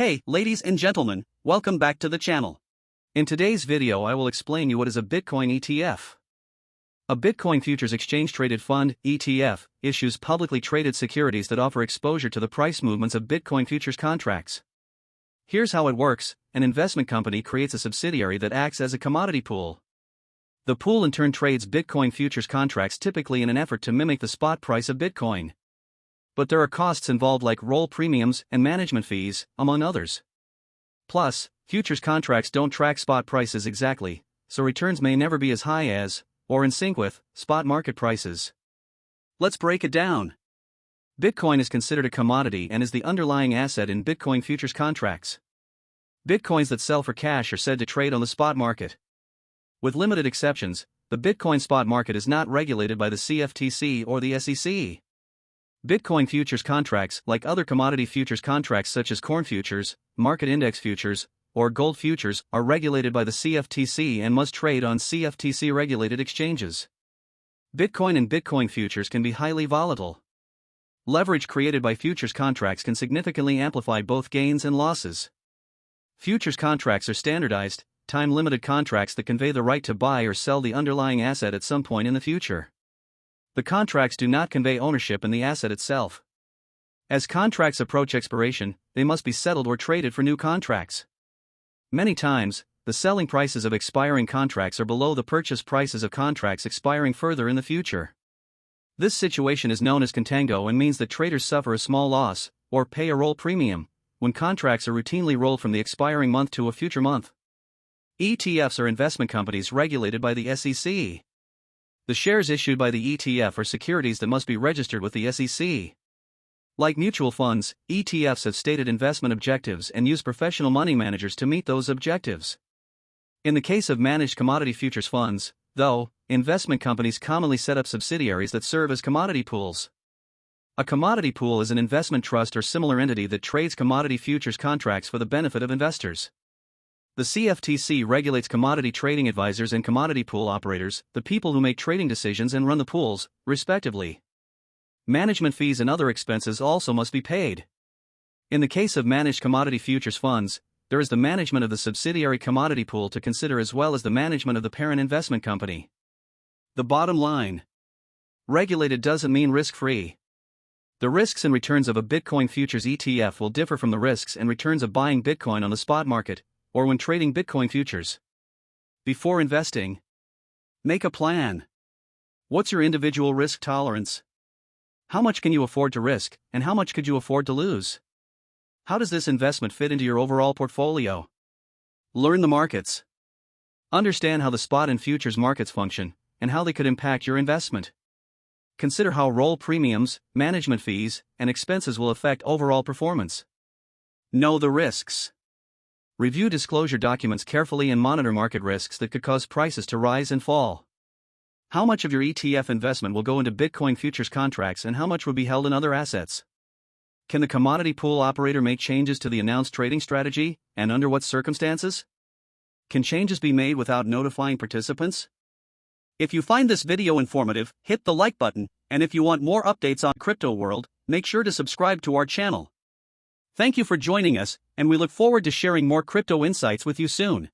Hey, ladies and gentlemen, welcome back to the channel. In today's video I will explain you what is a Bitcoin ETF. A Bitcoin Futures Exchange Traded Fund, ETF, issues publicly traded securities that offer exposure to the price movements of Bitcoin futures contracts. Here's how it works: an investment company creates a subsidiary that acts as a commodity pool. The pool in turn trades Bitcoin futures contracts typically in an effort to mimic the spot price of Bitcoin. But there are costs involved like roll premiums and management fees, among others. Plus, futures contracts don't track spot prices exactly, so returns may never be as high as, or in sync with, spot market prices. Let's break it down. Bitcoin is considered a commodity and is the underlying asset in Bitcoin futures contracts. Bitcoins that sell for cash are said to trade on the spot market. With limited exceptions, the Bitcoin spot market is not regulated by the CFTC or the SEC. Bitcoin futures contracts, like other commodity futures contracts such as corn futures, market index futures, or gold futures, are regulated by the CFTC and must trade on CFTC-regulated exchanges. Bitcoin and Bitcoin futures can be highly volatile. Leverage created by futures contracts can significantly amplify both gains and losses. Futures contracts are standardized, time-limited contracts that convey the right to buy or sell the underlying asset at some point in the future. The contracts do not convey ownership in the asset itself. As contracts approach expiration, they must be settled or traded for new contracts. Many times, the selling prices of expiring contracts are below the purchase prices of contracts expiring further in the future. This situation is known as contango and means that traders suffer a small loss, or pay a roll premium, when contracts are routinely rolled from the expiring month to a future month. ETFs are investment companies regulated by the SEC. The shares issued by the ETF are securities that must be registered with the SEC. Like mutual funds, ETFs have stated investment objectives and use professional money managers to meet those objectives. In the case of managed commodity futures funds, though, investment companies commonly set up subsidiaries that serve as commodity pools. A commodity pool is an investment trust or similar entity that trades commodity futures contracts for the benefit of investors. The CFTC regulates commodity trading advisors and commodity pool operators, the people who make trading decisions and run the pools, respectively. Management fees and other expenses also must be paid. In the case of managed commodity futures funds, there is the management of the subsidiary commodity pool to consider as well as the management of the parent investment company. The bottom line: regulated doesn't mean risk-free. The risks and returns of a Bitcoin futures ETF will differ from the risks and returns of buying Bitcoin on the spot market, or when trading Bitcoin futures. Before investing, make a plan. What's your individual risk tolerance? How much can you afford to risk, and how much could you afford to lose? How does this investment fit into your overall portfolio? Learn the markets. Understand how the spot and futures markets function, and how they could impact your investment. Consider how roll premiums, management fees, and expenses will affect overall performance. Know the risks. Review disclosure documents carefully and monitor market risks that could cause prices to rise and fall. How much of your ETF investment will go into Bitcoin futures contracts and how much will be held in other assets? Can the commodity pool operator make changes to the announced trading strategy, and under what circumstances? Can changes be made without notifying participants? If you find this video informative, hit the like button, and if you want more updates on crypto world, make sure to subscribe to our channel. Thank you for joining us, and we look forward to sharing more crypto insights with you soon.